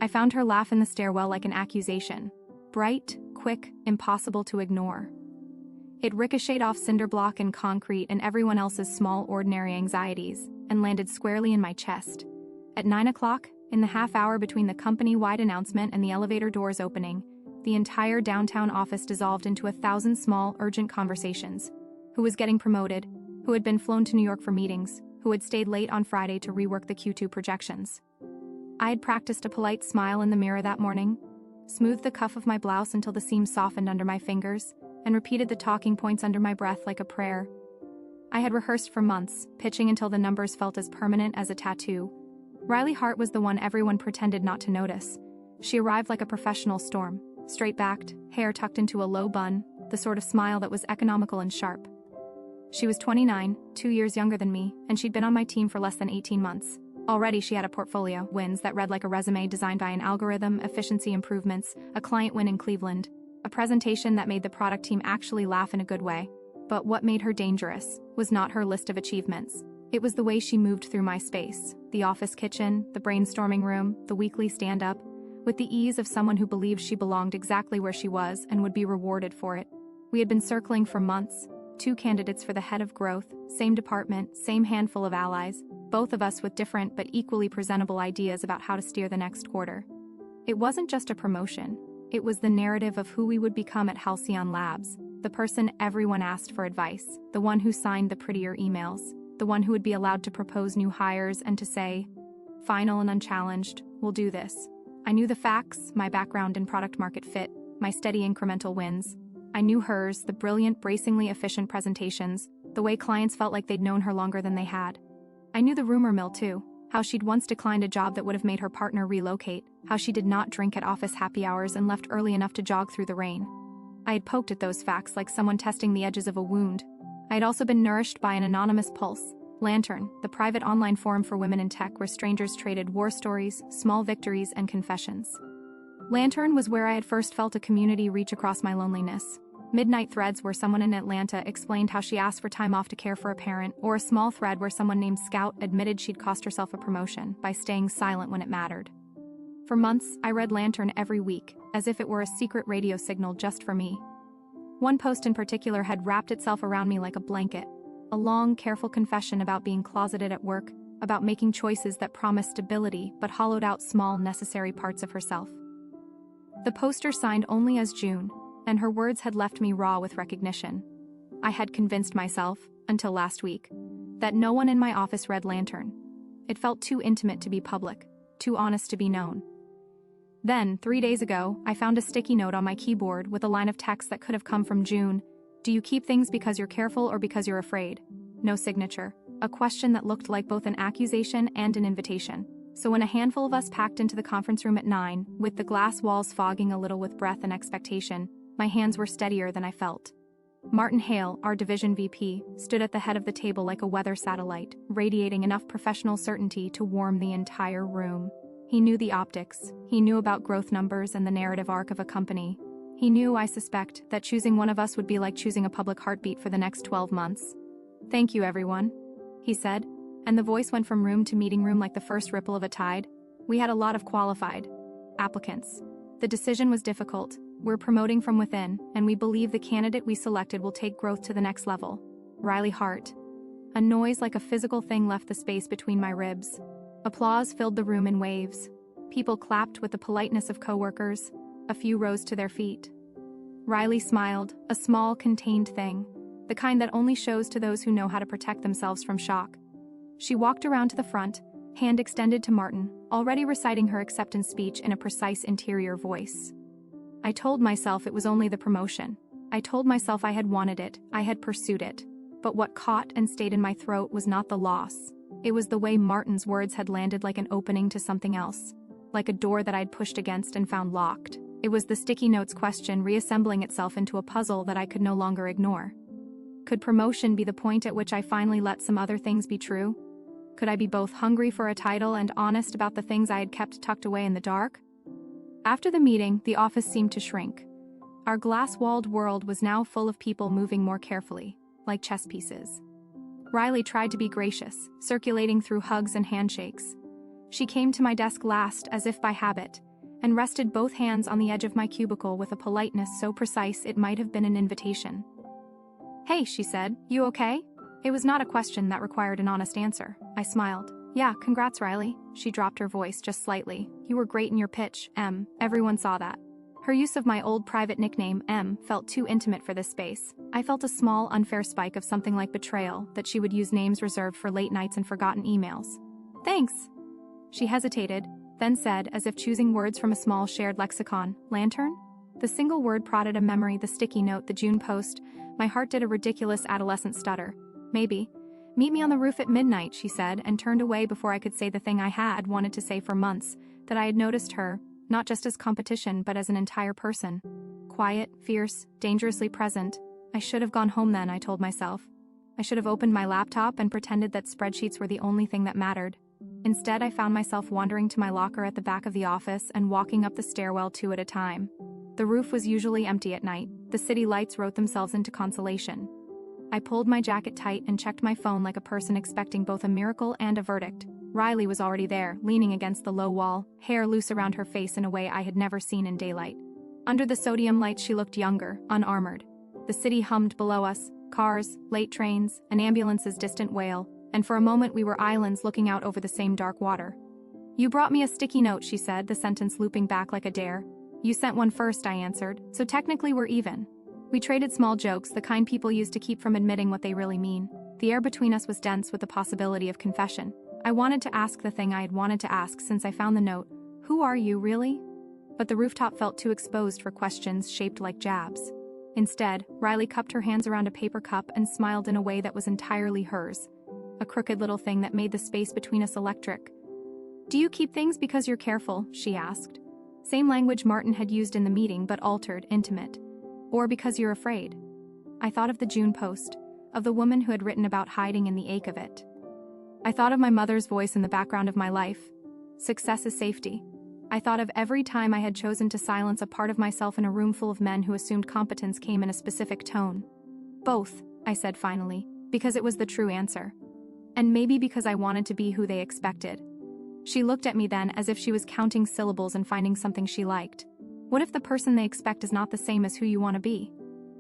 I found her laugh in the stairwell like an accusation. Bright, quick, impossible to ignore. It ricocheted off cinder block and concrete and everyone else's small, ordinary anxieties, and landed squarely in my chest. At 9 o'clock, in the half hour between the company-wide announcement and the elevator doors opening, the entire downtown office dissolved into 1,000 small, urgent conversations. Who was getting promoted? Who had been flown to New York for meetings? Who had stayed late on Friday to rework the Q2 projections? I had practiced a polite smile in the mirror that morning, smoothed the cuff of my blouse until the seam softened under my fingers, and repeated the talking points under my breath like a prayer. I had rehearsed for months, pitching until the numbers felt as permanent as a tattoo. Riley Hart was the one everyone pretended not to notice. She arrived like a professional storm, straight-backed, hair tucked into a low bun, the sort of smile that was economical and sharp. She was 29, 2 years younger than me, and she'd been on my team for less than 18 months. Already she had a portfolio, wins that read like a resume designed by an algorithm, efficiency improvements, a client win in Cleveland, a presentation that made the product team actually laugh in a good way. But what made her dangerous was not her list of achievements. It was the way she moved through my space, the office kitchen, the brainstorming room, the weekly stand-up, with the ease of someone who believed she belonged exactly where she was and would be rewarded for it. We had been circling for months, 2 candidates for the head of growth, same department, same handful of allies, both of us with different but equally presentable ideas about how to steer the next quarter. It wasn't just a promotion, it was the narrative of who we would become at Halcyon Labs, the person everyone asked for advice, the one who signed the prettier emails, the one who would be allowed to propose new hires and to say, final and unchallenged, we'll do this. I knew the facts, my background in product market fit, my steady incremental wins. I knew hers, the brilliant, bracingly efficient presentations, the way clients felt like they'd known her longer than they had. I knew the rumor mill too, how she'd once declined a job that would have made her partner relocate, how she did not drink at office happy hours and left early enough to jog through the rain. I had poked at those facts like someone testing the edges of a wound. I had also been nourished by an anonymous pulse, Lantern, the private online forum for women in tech where strangers traded war stories, small victories, and confessions. Lantern was where I had first felt a community reach across my loneliness. Midnight threads where someone in Atlanta explained how she asked for time off to care for a parent, or a small thread where someone named Scout admitted she'd cost herself a promotion by staying silent when it mattered. For months, I read Lantern every week, as if it were a secret radio signal just for me. One post in particular had wrapped itself around me like a blanket, a long, careful confession about being closeted at work, about making choices that promised stability but hollowed out small, necessary parts of herself. The poster signed only as June, and her words had left me raw with recognition. I had convinced myself, until last week, that no one in my office read Lantern. It felt too intimate to be public, too honest to be known. Then, 3 days ago, I found a sticky note on my keyboard with a line of text that could have come from June. Do you keep things because you're careful or because you're afraid? No signature. A question that looked like both an accusation and an invitation. So when a handful of us packed into the conference room at 9, with the glass walls fogging a little with breath and expectation, my hands were steadier than I felt. Martin Hale, our division VP, stood at the head of the table like a weather satellite, radiating enough professional certainty to warm the entire room. He knew the optics, he knew about growth numbers and the narrative arc of a company. He knew, I suspect, that choosing one of us would be like choosing a public heartbeat for the next 12 months. Thank you, everyone, he said, and the voice went from room to meeting room like the first ripple of a tide. We had a lot of qualified applicants. The decision was difficult. We're promoting from within, and we believe the candidate we selected will take growth to the next level. Riley Hart. A noise like a physical thing left the space between my ribs. Applause filled the room in waves. People clapped with the politeness of coworkers. A few rose to their feet. Riley smiled, a small, contained thing, the kind that only shows to those who know how to protect themselves from shock. She walked around to the front, hand extended to Martin, already reciting her acceptance speech in a precise interior voice. I told myself it was only the promotion. I told myself I had wanted it, I had pursued it. But what caught and stayed in my throat was not the loss. It was the way Martin's words had landed like an opening to something else, like a door that I'd pushed against and found locked. It was the sticky notes question reassembling itself into a puzzle that I could no longer ignore. Could promotion be the point at which I finally let some other things be true? Could I be both hungry for a title and honest about the things I had kept tucked away in the dark? After the meeting, the office seemed to shrink. Our glass-walled world was now full of people moving more carefully, like chess pieces. Riley tried to be gracious, circulating through hugs and handshakes. She came to my desk last as if by habit, and rested both hands on the edge of my cubicle with a politeness so precise it might have been an invitation. "Hey," she said, "you okay?" It was not a question that required an honest answer. I smiled. "Yeah, congrats, Riley." She dropped her voice just slightly. "You were great in your pitch, M. Everyone saw that." Her use of my old private nickname, M, felt too intimate for this space. I felt a small, unfair spike of something like betrayal, that she would use names reserved for late nights and forgotten emails. "Thanks." She hesitated, then said, as if choosing words from a small shared lexicon, "Lantern?" The single word prodded a memory, the sticky note, the June post. My heart did a ridiculous adolescent stutter. "Maybe. Meet me on the roof at midnight," she said, and turned away before I could say the thing I had wanted to say for months, that I had noticed her, not just as competition but as an entire person. Quiet, fierce, dangerously present. I should have gone home then, I told myself. I should have opened my laptop and pretended that spreadsheets were the only thing that mattered. Instead, I found myself wandering to my locker at the back of the office and walking up the stairwell 2 at a time. The roof was usually empty at night. The city lights wrote themselves into consolation. I pulled my jacket tight and checked my phone like a person expecting both a miracle and a verdict. Riley was already there, leaning against the low wall, hair loose around her face in a way I had never seen in daylight. Under the sodium lights she looked younger, unarmored. The city hummed below us, cars, late trains, an ambulance's distant wail, and for a moment we were islands looking out over the same dark water. "You brought me a sticky note," she said, the sentence looping back like a dare. "You sent one first," I answered, "so technically we're even." We traded small jokes, the kind people use to keep from admitting what they really mean. The air between us was dense with the possibility of confession. I wanted to ask the thing I had wanted to ask since I found the note. "Who are you, really?" But the rooftop felt too exposed for questions shaped like jabs. Instead, Riley cupped her hands around a paper cup and smiled in a way that was entirely hers. A crooked little thing that made the space between us electric. "Do you keep things because you're careful?" she asked. Same language Martin had used in the meeting, but altered, intimate. "Or because you're afraid?" I thought of the June post, of the woman who had written about hiding and the ache of it. I thought of my mother's voice in the background of my life. Success is safety. I thought of every time I had chosen to silence a part of myself in a room full of men who assumed competence came in a specific tone. "Both," I said finally, because it was the true answer. And maybe because I wanted to be who they expected. She looked at me then as if she was counting syllables and finding something she liked. What if the person they expect is not the same as who you want to be?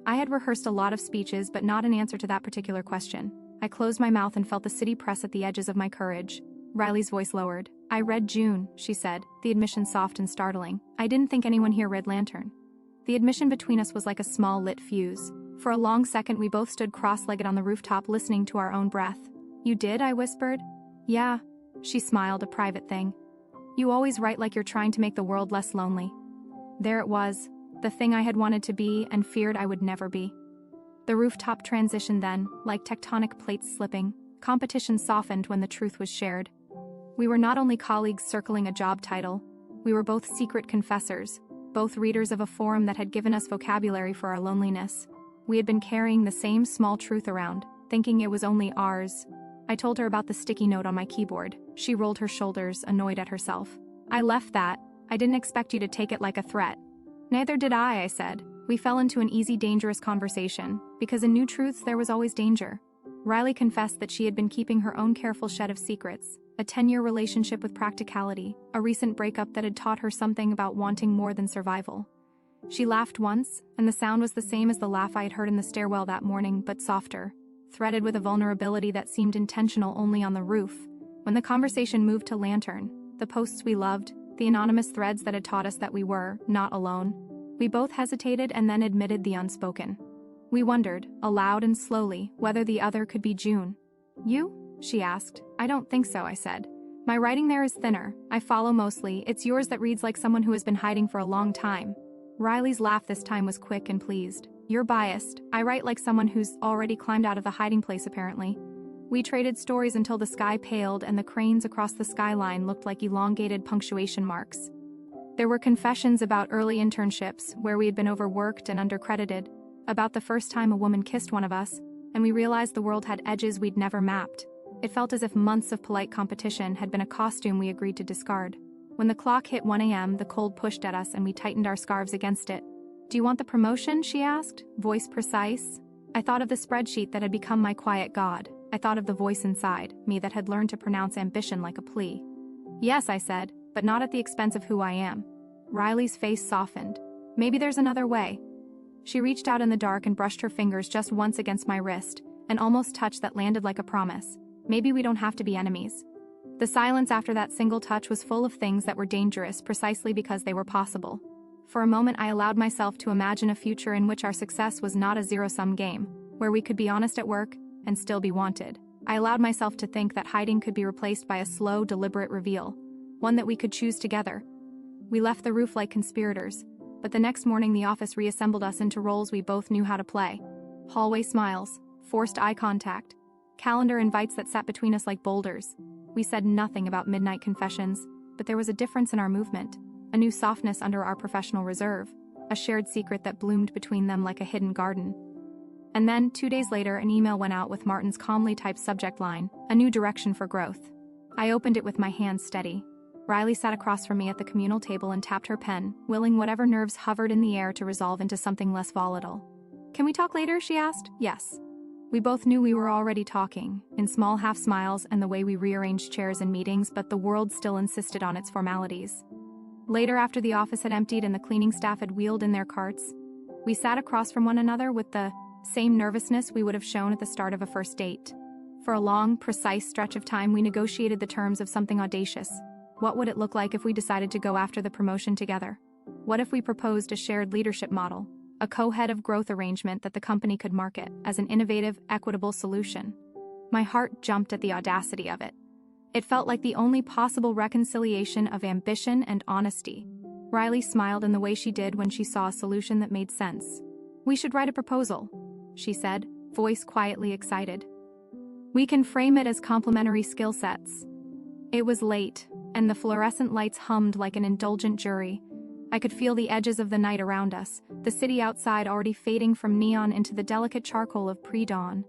I had rehearsed a lot of speeches, but not an answer to that particular question. I closed my mouth and felt the city press at the edges of my courage. Riley's voice lowered. "I read June," she said, the admission soft and startling. "I didn't think anyone here read Lantern." The admission between us was like a small lit fuse. For a long second we both stood cross-legged on the rooftop listening to our own breath. "You did?" I whispered. "Yeah." She smiled, a private thing. "You always write like you're trying to make the world less lonely." There it was, the thing I had wanted to be and feared I would never be. The rooftop transitioned then, like tectonic plates slipping. Competition softened when the truth was shared. We were not only colleagues circling a job title, we were both secret confessors, both readers of a forum that had given us vocabulary for our loneliness. We had been carrying the same small truth around, thinking it was only ours. I told her about the sticky note on my keyboard. She rolled her shoulders, annoyed at herself. "I left that. I didn't expect you to take it like a threat." "Neither did I said. We fell into an easy, dangerous conversation, because in new truths there was always danger. Riley confessed that she had been keeping her own careful shed of secrets, a 10-year relationship with practicality, a recent breakup that had taught her something about wanting more than survival. She laughed once, and the sound was the same as the laugh I had heard in the stairwell that morning, but softer, threaded with a vulnerability that seemed intentional only on the roof. When the conversation moved to Lantern, the posts we loved, the anonymous threads that had taught us that we were not alone, we both hesitated and then admitted the unspoken. We wondered, aloud and slowly, whether the other could be June. "You?" she asked. "I don't think so," I said. "My writing there is thinner. I follow mostly. It's yours that reads like someone who has been hiding for a long time." Riley's laugh this time was quick and pleased. "You're biased. I write like someone who's already climbed out of the hiding place apparently." We traded stories until the sky paled and the cranes across the skyline looked like elongated punctuation marks. There were confessions about early internships where we had been overworked and undercredited, about the first time a woman kissed one of us, and we realized the world had edges we'd never mapped. It felt as if months of polite competition had been a costume we agreed to discard. When the clock hit 1 a.m., the cold pushed at us and we tightened our scarves against it. "Do you want the promotion?" she asked, voice precise. I thought of the spreadsheet that had become my quiet god. I thought of the voice inside me that had learned to pronounce ambition like a plea. "Yes," I said, "but not at the expense of who I am." Riley's face softened. Maybe there's another way. She reached out in the dark and brushed her fingers just once against my wrist, an almost touch that landed like a promise. Maybe we don't have to be enemies. The silence after that single touch was full of things that were dangerous precisely because they were possible. For a moment I allowed myself to imagine a future in which our success was not a zero-sum game, where we could be honest at work and still be wanted. I allowed myself to think that hiding could be replaced by a slow, deliberate reveal, one that we could choose together. We left the roof like conspirators, but the next morning the office reassembled us into roles we both knew how to play. Hallway smiles, forced eye contact, calendar invites that sat between us like boulders. We said nothing about midnight confessions, but there was a difference in our movement, a new softness under our professional reserve, a shared secret that bloomed between them like a hidden garden. And then, 2 days later, an email went out with Martin's calmly typed subject line, "A new direction for growth." I opened it with my hands steady. Riley sat across from me at the communal table and tapped her pen, willing whatever nerves hovered in the air to resolve into something less volatile. "Can we talk later?" she asked. "Yes." We both knew we were already talking, in small half-smiles and the way we rearranged chairs in meetings, but the world still insisted on its formalities. Later, after the office had emptied and the cleaning staff had wheeled in their carts, we sat across from one another with the same nervousness we would have shown at the start of a first date. For a long, precise stretch of time, we negotiated the terms of something audacious. What would it look like if we decided to go after the promotion together? What if we proposed a shared leadership model, a co-head of growth arrangement that the company could market as an innovative, equitable solution? My heart jumped at the audacity of it. It felt like the only possible reconciliation of ambition and honesty. Riley smiled in the way she did when she saw a solution that made sense. "We should write a proposal," she said, voice quietly excited. "We can frame it as complementary skill sets." It was late, and the fluorescent lights hummed like an indulgent jury. I could feel the edges of the night around us, the city outside already fading from neon into the delicate charcoal of pre-dawn.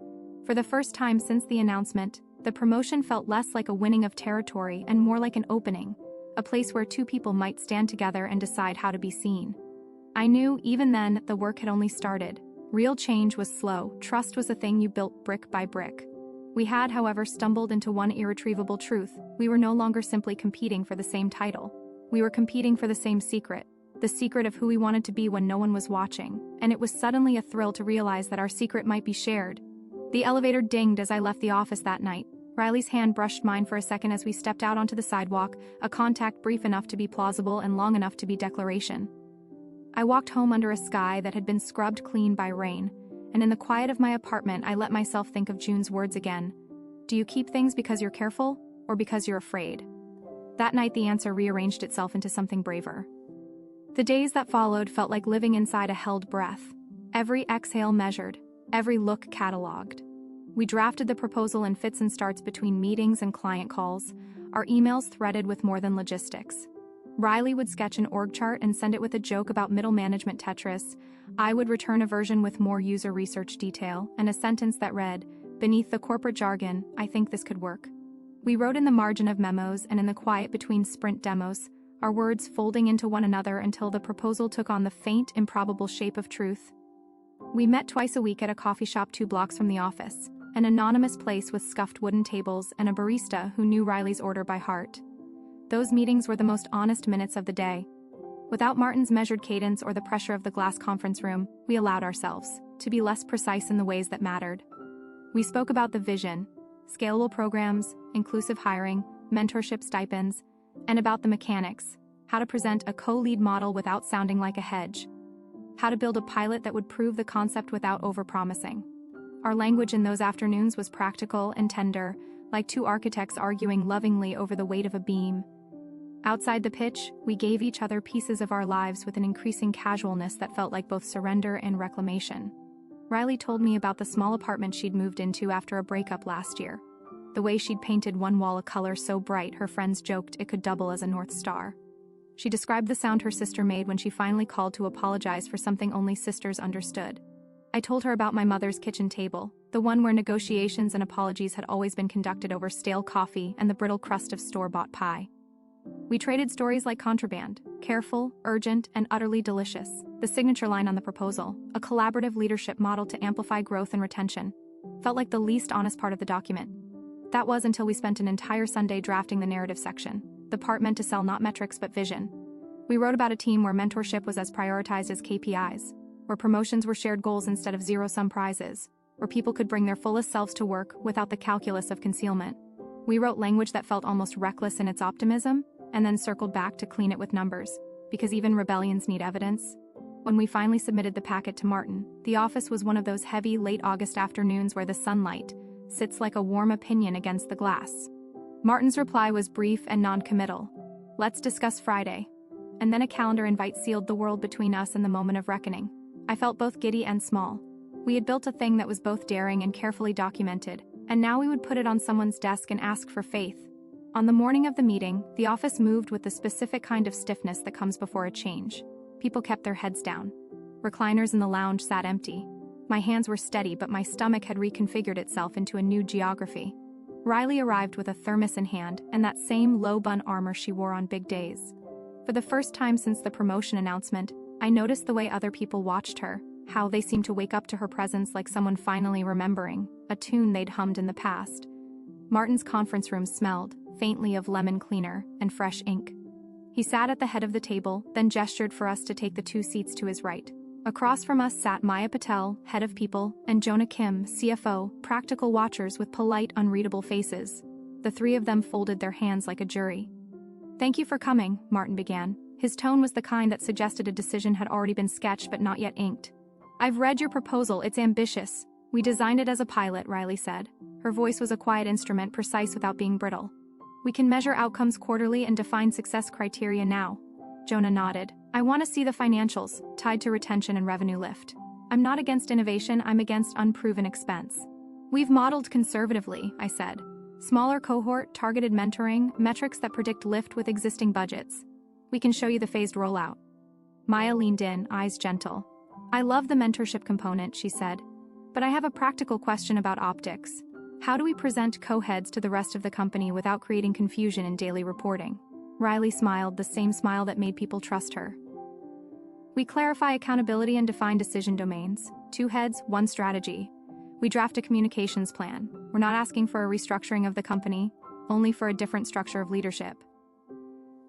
For the first time since the announcement, the promotion felt less like a winning of territory and more like an opening, a place where two people might stand together and decide how to be seen. I knew, even then, the work had only started. Real change was slow, trust was a thing you built brick by brick. We had, however, stumbled into one irretrievable truth: we were no longer simply competing for the same title. We were competing for the same secret, the secret of who we wanted to be when no one was watching, and it was suddenly a thrill to realize that our secret might be shared. The elevator dinged as I left the office that night. Riley's hand brushed mine for a second as we stepped out onto the sidewalk, a contact brief enough to be plausible and long enough to be declaration. I walked home under a sky that had been scrubbed clean by rain, and in the quiet of my apartment I let myself think of June's words again. Do you keep things because you're careful, or because you're afraid? That night the answer rearranged itself into something braver. The days that followed felt like living inside a held breath. Every exhale measured, every look catalogued. We drafted the proposal in fits and starts between meetings and client calls, our emails threaded with more than logistics. Riley would sketch an org chart and send it with a joke about middle management Tetris. I would return a version with more user research detail and a sentence that read, "Beneath the corporate jargon, I think this could work." We wrote in the margin of memos and in the quiet between sprint demos, our words folding into one another until the proposal took on the faint, improbable shape of truth. We met twice a week at a coffee shop 2 blocks from the office, an anonymous place with scuffed wooden tables and a barista who knew Riley's order by heart. Those meetings were the most honest minutes of the day. Without Martin's measured cadence or the pressure of the glass conference room, we allowed ourselves to be less precise in the ways that mattered. We spoke about the vision, scalable programs, inclusive hiring, mentorship stipends, and about the mechanics, how to present a co-lead model without sounding like a hedge, how to build a pilot that would prove the concept without overpromising. Our language in those afternoons was practical and tender, like two architects arguing lovingly over the weight of a beam. Outside the pitch, we gave each other pieces of our lives with an increasing casualness that felt like both surrender and reclamation. Riley told me about the small apartment she'd moved into after a breakup last year. The way she'd painted one wall a color so bright her friends joked it could double as a North Star. She described the sound her sister made when she finally called to apologize for something only sisters understood. I told her about my mother's kitchen table, the one where negotiations and apologies had always been conducted over stale coffee and the brittle crust of store-bought pie. We traded stories like contraband, careful, urgent, and utterly delicious, the signature line on the proposal, a collaborative leadership model to amplify growth and retention. Felt like the least honest part of the document. That was until we spent an entire Sunday drafting the narrative section, the part meant to sell not metrics but vision. We wrote about a team where mentorship was as prioritized as KPIs, where promotions were shared goals instead of zero-sum prizes, where people could bring their fullest selves to work without the calculus of concealment. We wrote language that felt almost reckless in its optimism, and then circled back to clean it with numbers, because even rebellions need evidence. When we finally submitted the packet to Martin, the office was one of those heavy, late August afternoons where the sunlight sits like a warm opinion against the glass. Martin's reply was brief and non-committal. "Let's discuss Friday." And then a calendar invite sealed the world between us and the moment of reckoning. I felt both giddy and small. We had built a thing that was both daring and carefully documented, and now we would put it on someone's desk and ask for faith. On the morning of the meeting, the office moved with the specific kind of stiffness that comes before a change. People kept their heads down. Recliners in the lounge sat empty. My hands were steady, but my stomach had reconfigured itself into a new geography. Riley arrived with a thermos in hand and that same low-bun armor she wore on big days. For the first time since the promotion announcement, I noticed the way other people watched her, how they seemed to wake up to her presence like someone finally remembering a tune they'd hummed in the past. Martin's conference room smelled, faintly, of lemon cleaner and fresh ink. He sat at the head of the table, then gestured for us to take the 2 seats to his right. Across from us sat Maya Patel, head of people, and Jonah Kim, CFO, practical watchers with polite, unreadable faces. The 3 of them folded their hands like a jury. "Thank you for coming," Martin began. His tone was the kind that suggested a decision had already been sketched but not yet inked. "I've read your proposal, it's ambitious. We designed it as a pilot," Riley said. Her voice was a quiet instrument, precise without being brittle. "We can measure outcomes quarterly and define success criteria now." Jonah nodded. "I want to see the financials, tied to retention and revenue lift. I'm not against innovation, I'm against unproven expense." "We've modeled conservatively," I said. "Smaller cohort, targeted mentoring, metrics that predict lift with existing budgets. We can show you the phased rollout." Maya leaned in, eyes gentle. "I love the mentorship component," she said. "But I have a practical question about optics. How do we present co-heads to the rest of the company without creating confusion in daily reporting?" Riley smiled, the same smile that made people trust her. "We clarify accountability and define decision domains. 2 heads, 1 strategy. We draft a communications plan. We're not asking for a restructuring of the company, only for a different structure of leadership."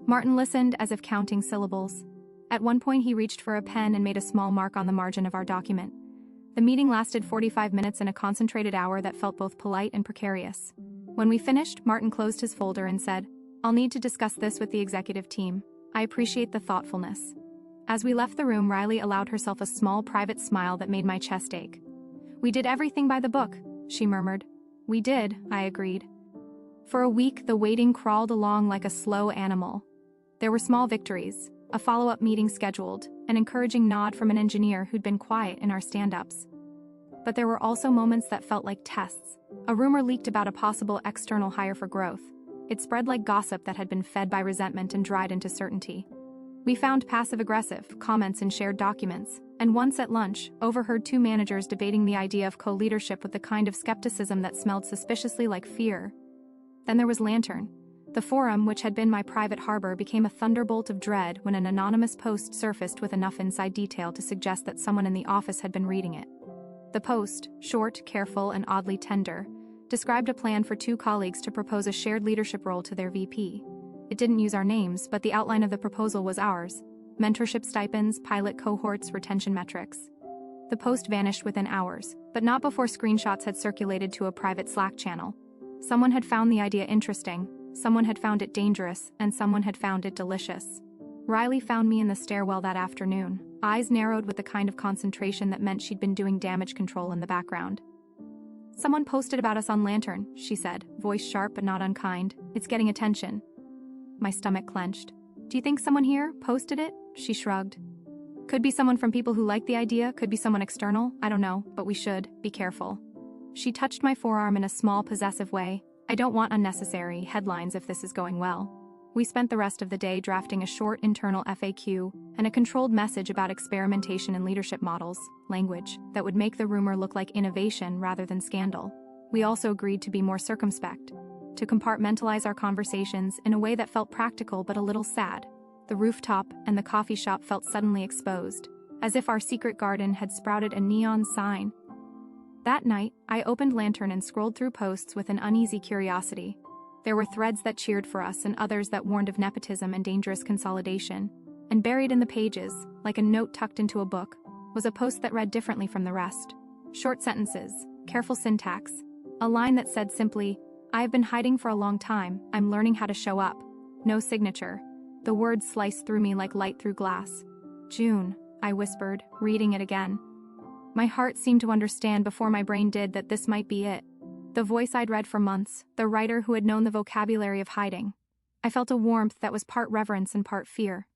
Martin listened as if counting syllables. At one point he reached for a pen and made a small mark on the margin of our document. The meeting lasted 45 minutes in a concentrated hour that felt both polite and precarious. When we finished, Martin closed his folder and said, "I'll need to discuss this with the executive team. I appreciate the thoughtfulness." As we left the room, Riley allowed herself a small private smile that made my chest ache. "We did everything by the book," she murmured. "We did," I agreed. For a week, the waiting crawled along like a slow animal. There were small victories, a follow-up meeting scheduled, an encouraging nod from an engineer who'd been quiet in our stand-ups. But there were also moments that felt like tests. A rumor leaked about a possible external hire for growth. It spread like gossip that had been fed by resentment and dried into certainty. We found passive-aggressive comments in shared documents, and once at lunch, overheard 2 managers debating the idea of co-leadership with the kind of skepticism that smelled suspiciously like fear. Then there was Lantern. The forum, which had been my private harbor, became a thunderbolt of dread when an anonymous post surfaced with enough inside detail to suggest that someone in the office had been reading it. The post, short, careful, and oddly tender, described a plan for 2 colleagues to propose a shared leadership role to their VP. It didn't use our names, but the outline of the proposal was ours: mentorship stipends, pilot cohorts, retention metrics. The post vanished within hours, but not before screenshots had circulated to a private Slack channel. Someone had found the idea interesting, someone had found it dangerous, and someone had found it delicious. Riley found me in the stairwell that afternoon, eyes narrowed with the kind of concentration that meant she'd been doing damage control in the background. "Someone posted about us on Lantern," she said, voice sharp but not unkind. "It's getting attention." My stomach clenched. "Do you think someone here posted it?" She shrugged. "Could be someone from people who like the idea, could be someone external, I don't know, but we should be careful." She touched my forearm in a small, possessive way. "I don't want unnecessary headlines if this is going well." We spent the rest of the day drafting a short internal FAQ and a controlled message about experimentation in leadership models, language, that would make the rumor look like innovation rather than scandal. We also agreed to be more circumspect, to compartmentalize our conversations in a way that felt practical but a little sad. The rooftop and the coffee shop felt suddenly exposed, as if our secret garden had sprouted a neon sign. That night, I opened Lantern and scrolled through posts with an uneasy curiosity. There were threads that cheered for us and others that warned of nepotism and dangerous consolidation. and buried in the pages, like a note tucked into a book, was a post that read differently from the rest. Short sentences, careful syntax, a line that said simply, "I have been hiding for a long time, I'm learning how to show up." No signature. The words sliced through me like light through glass. "June," I whispered, reading it again. My heart seemed to understand before my brain did that this might be it. The voice I'd read for months, the writer who had known the vocabulary of hiding. I felt a warmth that was part reverence and part fear.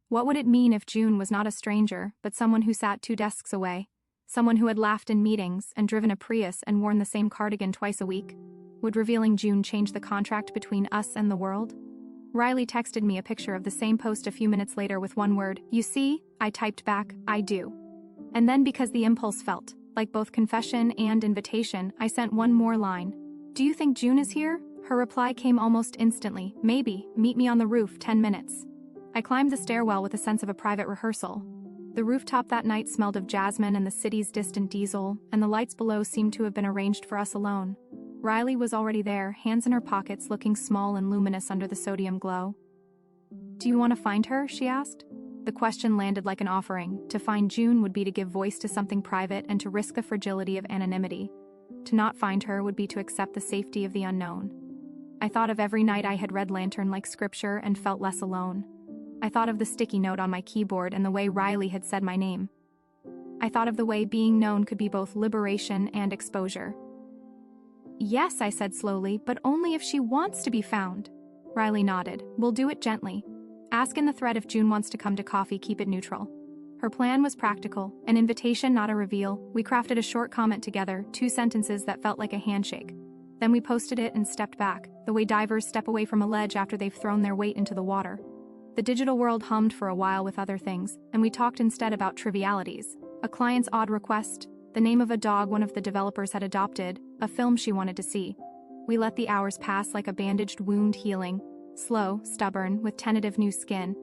What would it mean if June was not a stranger, but someone who sat 2 desks away? Someone who had laughed in meetings and driven a Prius and worn the same cardigan twice a week? Would revealing June change the contract between us and the world? Riley texted me a picture of the same post a few minutes later with one word, "You see?" I typed back, "I do." And then, because the impulse felt like both confession and invitation, I sent one more line. "Do you think June is here?" Her reply came almost instantly, "Maybe, meet me on the roof, 10 minutes. I climbed the stairwell with a sense of a private rehearsal. The rooftop that night smelled of jasmine and the city's distant diesel, and the lights below seemed to have been arranged for us alone. Riley was already there, hands in her pockets, looking small and luminous under the sodium glow. "Do you want to find her?" she asked. The question landed like an offering. To find June would be to give voice to something private and to risk the fragility of anonymity. To not find her would be to accept the safety of the unknown. I thought of every night I had read Lantern like scripture and felt less alone. I thought of the sticky note on my keyboard and the way Riley had said my name. I thought of the way being known could be both liberation and exposure. "Yes," I said slowly, "but only if she wants to be found." Riley nodded. "We'll do it gently. Ask in the thread if June wants to come to coffee, keep it neutral." Her plan was practical, an invitation, not a reveal. We crafted a short comment together, 2 sentences that felt like a handshake. Then we posted it and stepped back, the way divers step away from a ledge after they've thrown their weight into the water. The digital world hummed for a while with other things, and we talked instead about trivialities. A client's odd request, the name of a dog one of the developers had adopted, a film she wanted to see. We let the hours pass like a bandaged wound healing, slow, stubborn, with tentative new skin.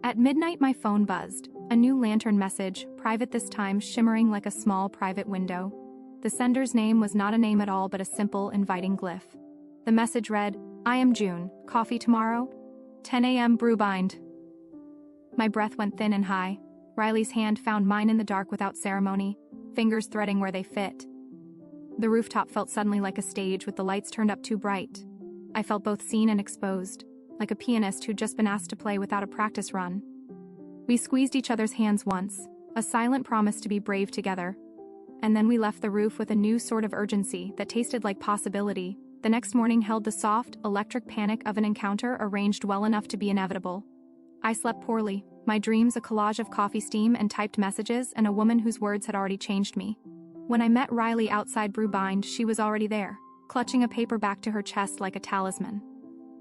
At midnight my phone buzzed, a new Lantern message, private this time, shimmering like a small private window. The sender's name was not a name at all but a simple, inviting glyph. The message read, "I am June, coffee tomorrow? 10 a.m. Brewbind." My breath went thin and high. Riley's hand found mine in the dark without ceremony, fingers threading where they fit. The rooftop felt suddenly like a stage with the lights turned up too bright. I felt both seen and exposed, like a pianist who'd just been asked to play without a practice run. We squeezed each other's hands once, a silent promise to be brave together. And then we left the roof with a new sort of urgency that tasted like possibility. The next morning held the soft, electric panic of an encounter arranged well enough to be inevitable. I slept poorly, my dreams a collage of coffee steam and typed messages and a woman whose words had already changed me. When I met Riley outside Brewbind, she was already there, clutching a paperback to her chest like a talisman.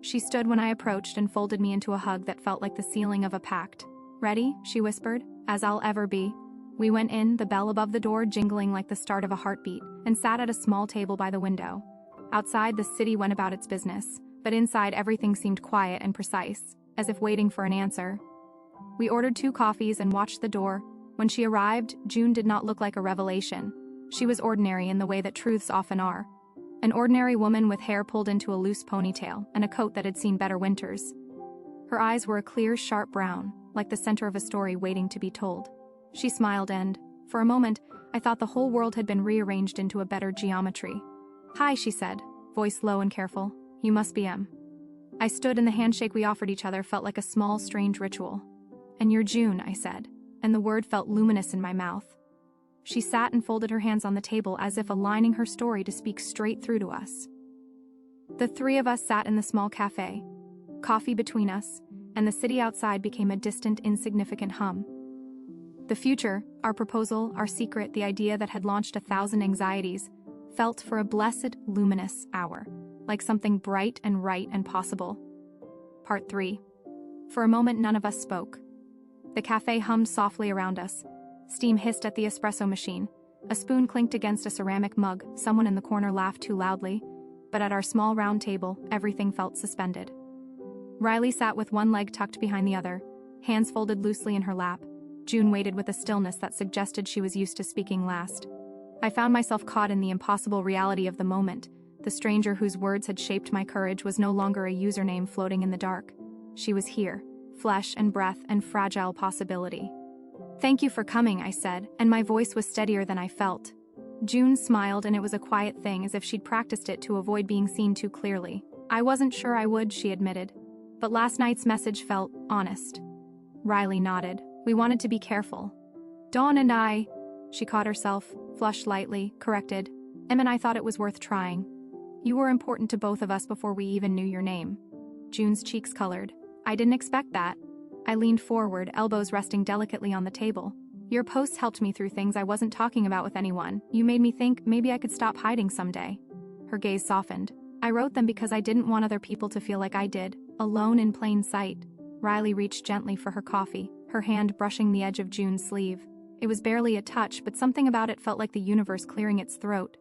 She stood when I approached and folded me into a hug that felt like the sealing of a pact. "Ready?" she whispered, "as I'll ever be." We went in, the bell above the door jingling like the start of a heartbeat, and sat at a small table by the window. Outside, the city went about its business, but inside everything seemed quiet and precise, as if waiting for an answer. We ordered 2 coffees and watched the door. When she arrived, June did not look like a revelation. She was ordinary in the way that truths often are. An ordinary woman with hair pulled into a loose ponytail and a coat that had seen better winters. Her eyes were a clear, sharp brown, like the center of a story waiting to be told. She smiled and, for a moment, I thought the whole world had been rearranged into a better geometry. "Hi," she said, voice low and careful. "You must be M." I stood and the handshake we offered each other felt like a small, strange ritual. "And you're June," I said, and the word felt luminous in my mouth. She sat and folded her hands on the table as if aligning her story to speak straight through to us. The 3 of us sat in the small cafe, coffee between us, and the city outside became a distant, insignificant hum. The future, our proposal, our secret, the idea that had launched 1,000 anxieties, felt for a blessed, luminous hour, like something bright and right and possible. Part 3. For a moment none of us spoke. The cafe hummed softly around us. Steam hissed at the espresso machine. A spoon clinked against a ceramic mug, someone in the corner laughed too loudly, but at our small round table, everything felt suspended. Riley sat with one leg tucked behind the other, hands folded loosely in her lap. June waited with a stillness that suggested she was used to speaking last. I found myself caught in the impossible reality of the moment. The stranger whose words had shaped my courage was no longer a username floating in the dark. She was here, flesh and breath and fragile possibility. "Thank you for coming," I said, and my voice was steadier than I felt. June smiled, and it was a quiet thing, as if she'd practiced it to avoid being seen too clearly. "I wasn't sure I would," she admitted. "But last night's message felt honest." Riley nodded. "We wanted to be careful." "Dawn and I," she caught herself, flushed lightly, corrected. "Em and I thought it was worth trying. You were important to both of us before we even knew your name." June's cheeks colored. "I didn't expect that." I leaned forward, elbows resting delicately on the table. "Your posts helped me through things I wasn't talking about with anyone. You made me think maybe I could stop hiding someday." Her gaze softened. "I wrote them because I didn't want other people to feel like I did, alone in plain sight." Riley reached gently for her coffee, her hand brushing the edge of June's sleeve. It was barely a touch, but something about it felt like the universe clearing its throat.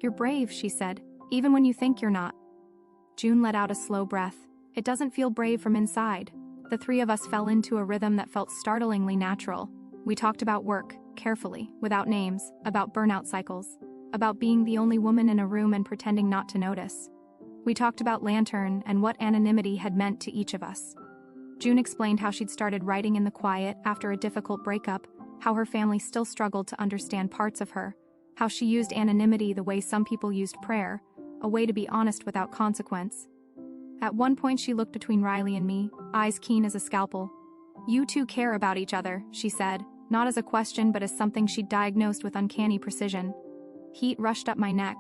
"You're brave," she said, "even when you think you're not." June let out a slow breath. "It doesn't feel brave from inside." The three of us fell into a rhythm that felt startlingly natural. We talked about work, carefully, without names, about burnout cycles, about being the only woman in a room and pretending not to notice. We talked about Lantern and what anonymity had meant to each of us. June explained how she'd started writing in the quiet after a difficult breakup, how her family still struggled to understand parts of her, how she used anonymity the way some people used prayer, a way to be honest without consequence. At one point she looked between Riley and me, eyes keen as a scalpel. "You two care about each other," she said, not as a question but as something she'd diagnosed with uncanny precision. Heat rushed up my neck.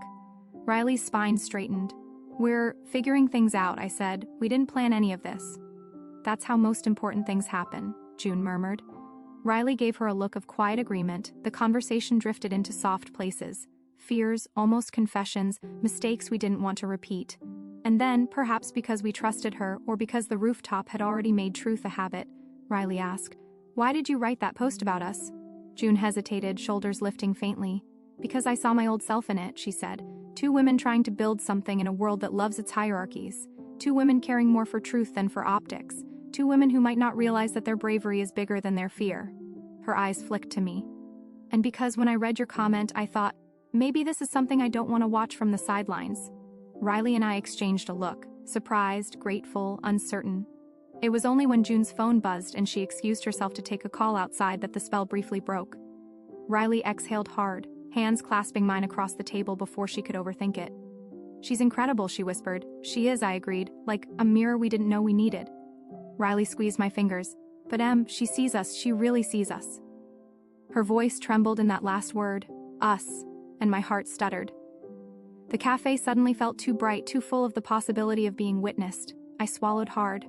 Riley's spine straightened. "We're figuring things out," I said. "We didn't plan any of this." "That's how most important things happen," June murmured. Riley gave her a look of quiet agreement. The conversation drifted into soft places. Fears, almost confessions, mistakes we didn't want to repeat. And then, perhaps because we trusted her or because the rooftop had already made truth a habit, Riley asked, "Why did you write that post about us?" June hesitated, shoulders lifting faintly. "Because I saw my old self in it," she said. "Two women trying to build something in a world that loves its hierarchies. Two women caring more for truth than for optics. Two women who might not realize that their bravery is bigger than their fear." Her eyes flicked to me. "And because when I read your comment I thought, maybe this is something I don't want to watch from the sidelines." Riley and I exchanged a look, surprised, grateful, uncertain. It was only when June's phone buzzed and she excused herself to take a call outside that the spell briefly broke. Riley exhaled hard, hands clasping mine across the table before she could overthink it. "She's incredible," she whispered. "She is," I agreed, "like a mirror we didn't know we needed." Riley squeezed my fingers. "But Em, she sees us, she really sees us." Her voice trembled in that last word, us, and my heart stuttered. The cafe suddenly felt too bright, too full of the possibility of being witnessed. I swallowed hard.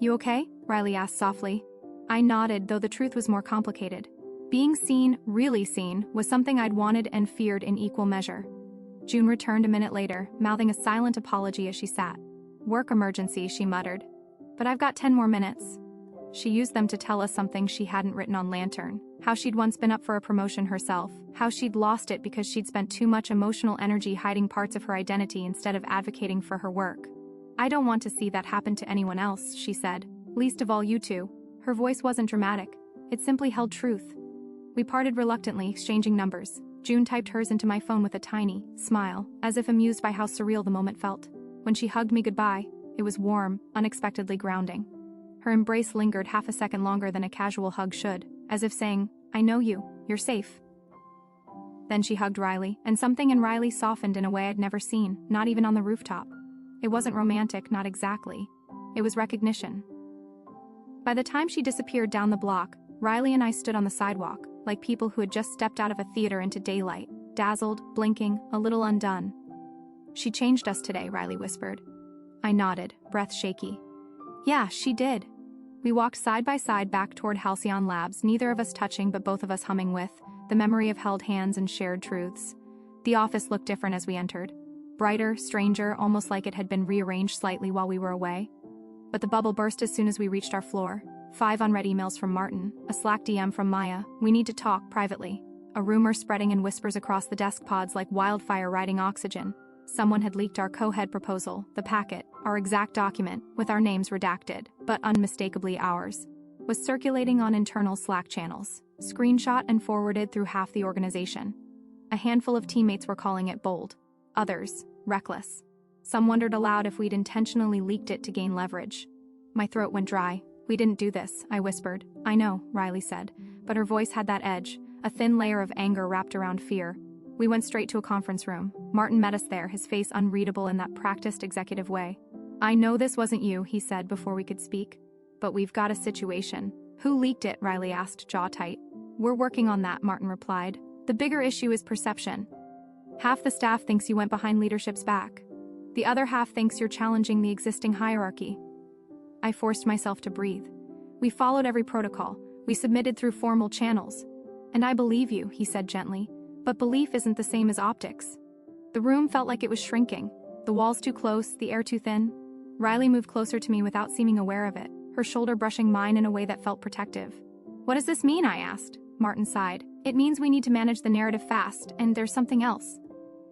"You okay?" Riley asked softly. I nodded, though the truth was more complicated. Being seen, really seen, was something I'd wanted and feared in equal measure. June returned a minute later, mouthing a silent apology as she sat. "Work emergency," she muttered. "But I've got 10 more minutes." She used them to tell us something she hadn't written on Lantern. How she'd once been up for a promotion herself. How she'd lost it because she'd spent too much emotional energy hiding parts of her identity instead of advocating for her work. "I don't want to see that happen to anyone else," she said. "Least of all you two." Her voice wasn't dramatic. It simply held truth. We parted reluctantly, exchanging numbers. June typed hers into my phone with a tiny smile, as if amused by how surreal the moment felt. When she hugged me goodbye, it was warm, unexpectedly grounding. Her embrace lingered half a second longer than a casual hug should, as if saying, "I know you, you're safe." Then she hugged Riley, and something in Riley softened in a way I'd never seen, not even on the rooftop. It wasn't romantic, not exactly. It was recognition. By the time she disappeared down the block, Riley and I stood on the sidewalk, like people who had just stepped out of a theater into daylight, dazzled, blinking, a little undone. "She changed us today," Riley whispered. I nodded, breath shaky. "Yeah, she did." We walked side by side back toward Halcyon Labs, neither of us touching but both of us humming with, the memory of held hands and shared truths. The office looked different as we entered. Brighter, stranger, almost like it had been rearranged slightly while we were away. But the bubble burst as soon as we reached our floor. 5 unread emails from Martin, a Slack DM from Maya, "We need to talk, privately." A rumor spreading in whispers across the desk pods like wildfire riding oxygen. Someone had leaked our co-head proposal, the packet, our exact document, with our names redacted, but unmistakably ours, was circulating on internal Slack channels, screenshot and forwarded through half the organization. A handful of teammates were calling it bold. Others, reckless. Some wondered aloud if we'd intentionally leaked it to gain leverage. My throat went dry. "We didn't do this," I whispered. "I know," Riley said, but her voice had that edge, a thin layer of anger wrapped around fear. We went straight to a conference room. Martin met us there, his face unreadable in that practiced executive way. "I know this wasn't you," he said before we could speak, "but we've got a situation." "Who leaked it?" Riley asked, jaw tight. "We're working on that," Martin replied. "The bigger issue is perception. Half the staff thinks you went behind leadership's back. The other half thinks you're challenging the existing hierarchy." I forced myself to breathe. "We followed every protocol. We submitted through formal channels. And I believe you," he said gently, "but belief isn't the same as optics." The room felt like it was shrinking. The walls too close, the air too thin. Riley moved closer to me without seeming aware of it, her shoulder brushing mine in a way that felt protective. "What does this mean?" I asked. Martin sighed. "It means we need to manage the narrative fast, and there's something else."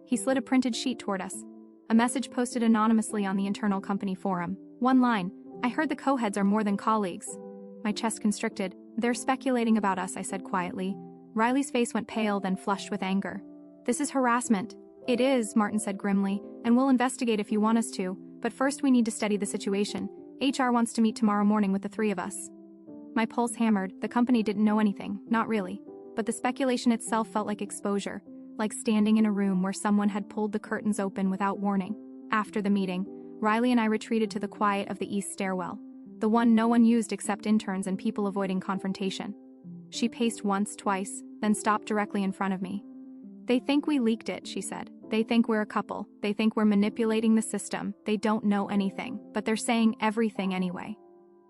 He slid a printed sheet toward us. A message posted anonymously on the internal company forum. One line, "I heard the co-heads are more than colleagues." My chest constricted. "They're speculating about us," I said quietly. Riley's face went pale, then flushed with anger. "This is harassment." "It is," Martin said grimly, "and we'll investigate if you want us to, but first we need to study the situation. HR wants to meet tomorrow morning with the three of us." My pulse hammered. The company didn't know anything, not really. But the speculation itself felt like exposure, like standing in a room where someone had pulled the curtains open without warning. After the meeting, Riley and I retreated to the quiet of the east stairwell, the one no one used except interns and people avoiding confrontation. She paced once, twice, then stopped directly in front of me. "They think we leaked it," she said. "They think we're a couple. They think we're manipulating the system. They don't know anything, but they're saying everything anyway."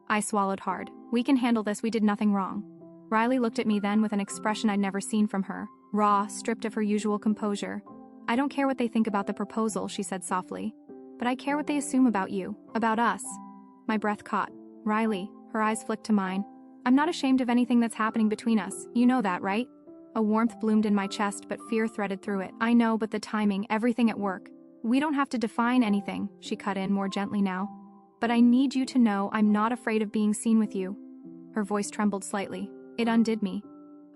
I swallowed hard. "We can handle this. We did nothing wrong." Riley looked at me then with an expression I'd never seen from her, raw, stripped of her usual composure. "I don't care what they think about the proposal," she said softly. "But I care what they assume about you, about us." My breath caught. "Riley," her eyes flicked to mine. "I'm not ashamed of anything that's happening between us. You know that, right?" A warmth bloomed in my chest, but fear threaded through it. "I know, but the timing, everything at work." "We don't have to define anything," she cut in more gently now. "But I need you to know I'm not afraid of being seen with you." Her voice trembled slightly. It undid me.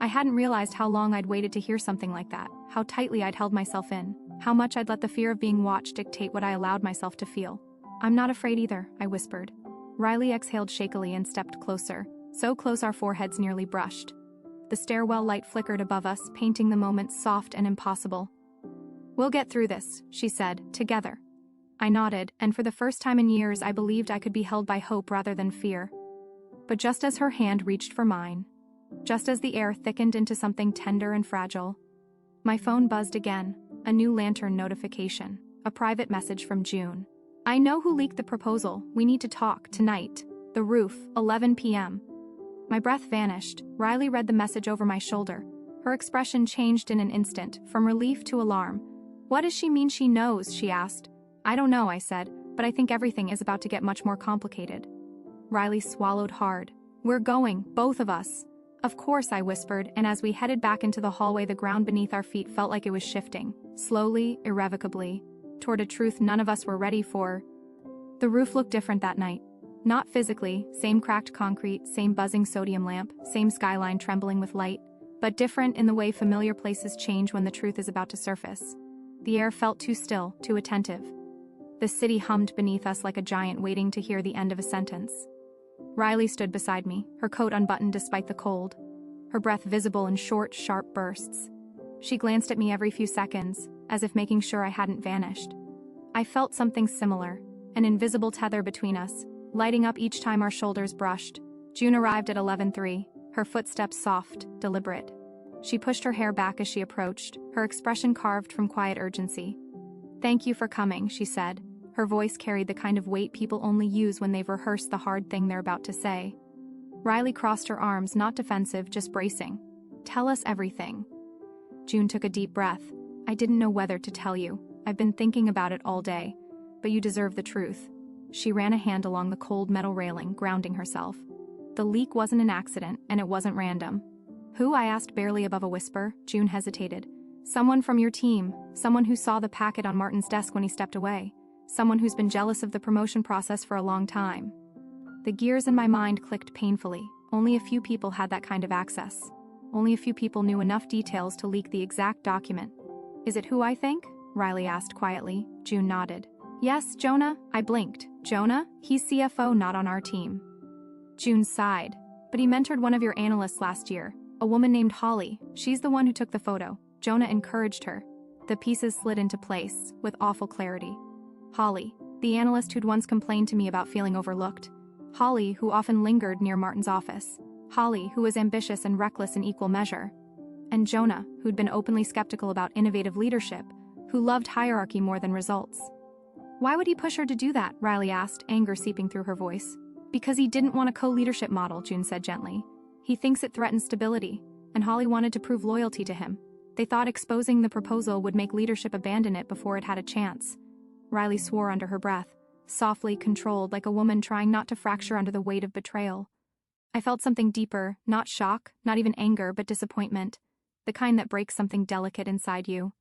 I hadn't realized how long I'd waited to hear something like that, how tightly I'd held myself in, how much I'd let the fear of being watched dictate what I allowed myself to feel. "I'm not afraid either," I whispered. Riley exhaled shakily and stepped closer, so close our foreheads nearly brushed. The stairwell light flickered above us, painting the moment soft and impossible. "We'll get through this," she said, "together." I nodded, and for the first time in years I believed I could be held by hope rather than fear. But just as her hand reached for mine, just as the air thickened into something tender and fragile, my phone buzzed again, a new lantern notification, a private message from June. "I know who leaked the proposal. We need to talk, tonight. The roof, 11 p.m. My breath vanished. Riley read the message over my shoulder. Her expression changed in an instant, from relief to alarm. "What does she mean she knows?" she asked. "I don't know," I said, "but I think everything is about to get much more complicated." Riley swallowed hard. "We're going, both of us." "Of course," I whispered, and as we headed back into the hallway the ground beneath our feet felt like it was shifting, slowly, irrevocably, toward a truth none of us were ready for. The roof looked different that night. Not physically, same cracked concrete, same buzzing sodium lamp, same skyline trembling with light, but different in the way familiar places change when the truth is about to surface. The air felt too still, too attentive. The city hummed beneath us like a giant waiting to hear the end of a sentence. Riley stood beside me, her coat unbuttoned despite the cold, her breath visible in short, sharp bursts. She glanced at me every few seconds, as if making sure I hadn't vanished. I felt something similar, an invisible tether between us, lighting up each time our shoulders brushed. June arrived at 11:03, her footsteps soft, deliberate. She pushed her hair back as she approached, her expression carved from quiet urgency. "Thank you for coming," she said. Her voice carried the kind of weight people only use when they've rehearsed the hard thing they're about to say. Riley crossed her arms, not defensive, just bracing. "Tell us everything." June took a deep breath. "I didn't know whether to tell you. I've been thinking about it all day. But you deserve the truth." She ran a hand along the cold metal railing, grounding herself. "The leak wasn't an accident, and it wasn't random." "Who?" I asked, barely above a whisper. June hesitated. "Someone from your team. Someone who saw the packet on Martin's desk when he stepped away. Someone who's been jealous of the promotion process for a long time." The gears in my mind clicked painfully. Only a few people had that kind of access. Only a few people knew enough details to leak the exact document. "Is it who I think?" Riley asked quietly. June nodded. "Yes, Jonah." I blinked. "Jonah? He's CFO, not on our team." June sighed. But he mentored one of your analysts last year, a woman named Holly. She's the one who took the photo. Jonah encouraged her. The pieces slid into place, with awful clarity. Holly, the analyst who'd once complained to me about feeling overlooked. Holly, who often lingered near Martin's office. Holly, who was ambitious and reckless in equal measure. And Jonah, who'd been openly skeptical about innovative leadership, who loved hierarchy more than results. Why would he push her to do that? Riley asked, anger seeping through her voice. Because he didn't want a co-leadership model, June said gently. He thinks it threatens stability, and Holly wanted to prove loyalty to him. They thought exposing the proposal would make leadership abandon it before it had a chance. Riley swore under her breath, softly, controlled, like a woman trying not to fracture under the weight of betrayal. I felt something deeper, not shock, not even anger, but disappointment. The kind that breaks something delicate inside you.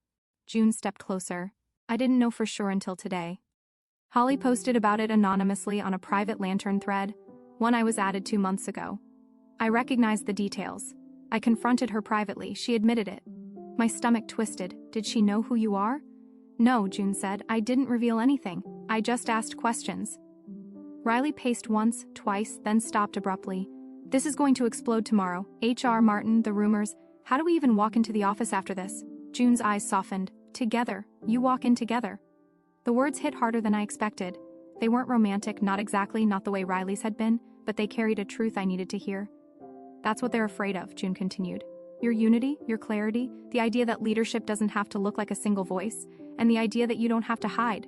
June stepped closer. I didn't know for sure until today. Holly posted about it anonymously on a private Lantern thread, one I was added 2 months ago. I recognized the details. I confronted her privately. She admitted it. My stomach twisted. Did she know who you are? No, June said. I didn't reveal anything. I just asked questions. Riley paced once, twice, then stopped abruptly. This is going to explode tomorrow. HR, Martin, the rumors. How do we even walk into the office after this? June's eyes softened. Together. You walk in together. The words hit harder than I expected. They weren't romantic, not exactly, not the way Riley's had been, but they carried a truth I needed to hear. That's what they're afraid of, June continued. Your unity, your clarity, the idea that leadership doesn't have to look like a single voice, and the idea that you don't have to hide.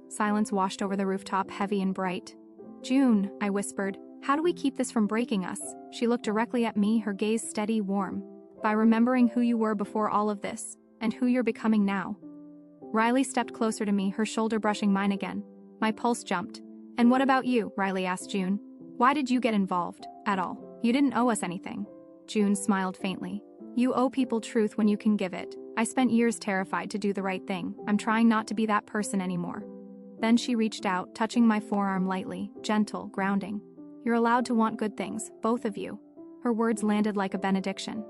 Silence washed over the rooftop, heavy and bright. June, I whispered, how do we keep this from breaking us? She looked directly at me, her gaze steady, warm. By remembering who you were before all of this, and who you're becoming now. Riley stepped closer to me, her shoulder brushing mine again. My pulse jumped. And what about you? Riley asked June. Why did you get involved, at all? You didn't owe us anything. June smiled faintly. You owe people truth when you can give it. I spent years terrified to do the right thing. I'm trying not to be that person anymore. Then she reached out, touching my forearm lightly, gentle, grounding. You're allowed to want good things, both of you. Her words landed like a benediction.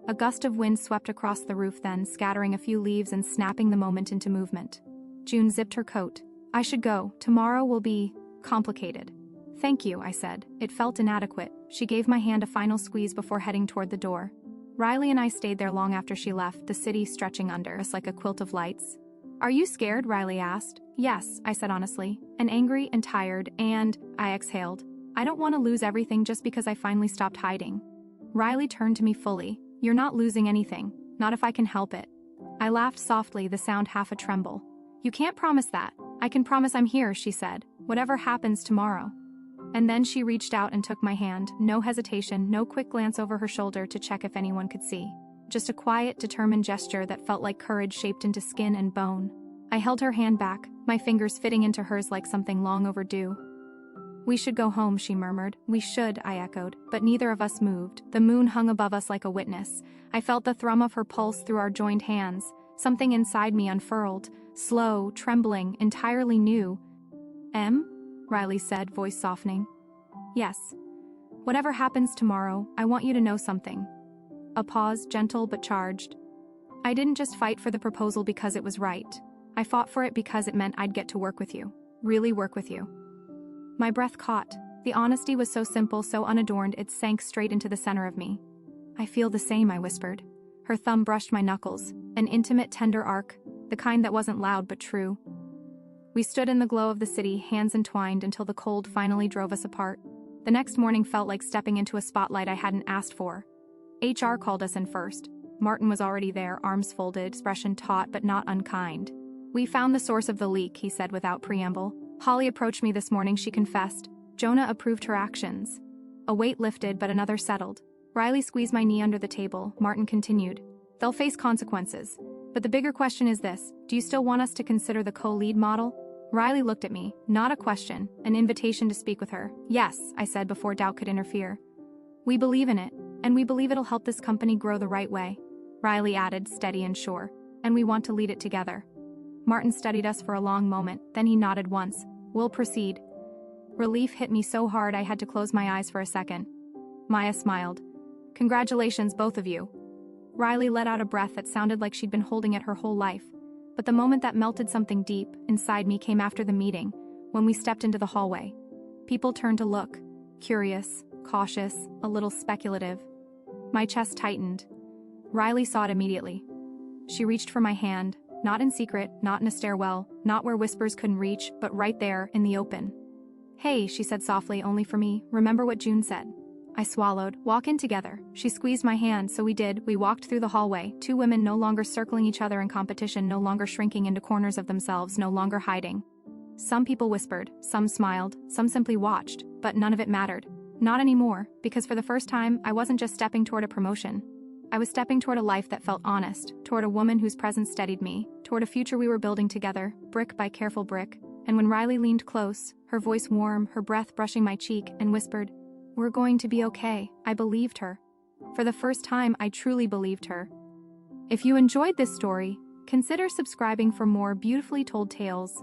A gust of wind swept across the roof then, scattering a few leaves and snapping the moment into movement. June zipped her coat. I should go. Tomorrow will be complicated. Thank you, I said. It felt inadequate. She gave my hand a final squeeze before heading toward the door. Riley and I stayed there long after she left, the city stretching under us like a quilt of lights. Are you scared? Riley asked. Yes, I said honestly. And angry and tired, and I exhaled. I don't want to lose everything just because I finally stopped hiding. Riley turned to me fully. You're not losing anything, not if I can help it. I laughed softly, the sound half a tremble. You can't promise that. I can promise I'm here, she said, whatever happens tomorrow. And then she reached out and took my hand, no hesitation, no quick glance over her shoulder to check if anyone could see. Just a quiet, determined gesture that felt like courage shaped into skin and bone. I held her hand back, my fingers fitting into hers like something long overdue. We should go home, she murmured. We should, I echoed, but neither of us moved. The moon hung above us like a witness. I felt the thrum of her pulse through our joined hands. Something inside me unfurled, slow, trembling, entirely new. Em? Riley said, voice softening. Yes. Whatever happens tomorrow, I want you to know something. A pause, gentle but charged. I didn't just fight for the proposal because it was right. I fought for it because it meant I'd get to work with you. Really work with you. My breath caught. The honesty was so simple, so unadorned, it sank straight into the center of me. I feel the same, I whispered. Her thumb brushed my knuckles, an intimate, tender arc, the kind that wasn't loud but true. We stood in the glow of the city, hands entwined, until the cold finally drove us apart. The next morning felt like stepping into a spotlight I hadn't asked for. HR called us in first. Martin was already there, arms folded, expression taut but not unkind. We found the source of the leak, he said without preamble. Holly approached me this morning, she confessed. Jonah approved her actions. A weight lifted, but another settled. Riley squeezed my knee under the table. Martin continued. They'll face consequences. But the bigger question is this. Do you still want us to consider the co-lead model? Riley looked at me. Not a question, an invitation to speak with her. Yes, I said before doubt could interfere. We believe in it, and we believe it'll help this company grow the right way. Riley added, steady and sure. And we want to lead it together. Martin studied us for a long moment, then he nodded once. We'll proceed. Relief hit me so hard I had to close my eyes for a second. Maya smiled. Congratulations, both of you. Riley let out a breath that sounded like she'd been holding it her whole life. But the moment that melted something deep inside me came after the meeting, when we stepped into the hallway. People turned to look. Curious, cautious, a little speculative. My chest tightened. Riley saw it immediately. She reached for my hand, not in secret, not in a stairwell, not where whispers couldn't reach, but right there, in the open. "Hey," she said softly, only for me, "remember what June said." I swallowed. "Walk in together." She squeezed my hand, so we did. We walked through the hallway, two women no longer circling each other in competition, no longer shrinking into corners of themselves, no longer hiding. Some people whispered, some smiled, some simply watched, but none of it mattered. Not anymore, because for the first time, I wasn't just stepping toward a promotion. I was stepping toward a life that felt honest, toward a woman whose presence steadied me, toward a future we were building together, brick by careful brick. And when Riley leaned close, her voice warm, her breath brushing my cheek, and whispered, "We're going to be okay," I believed her. For the first time, I truly believed her. If you enjoyed this story, consider subscribing for more beautifully told tales.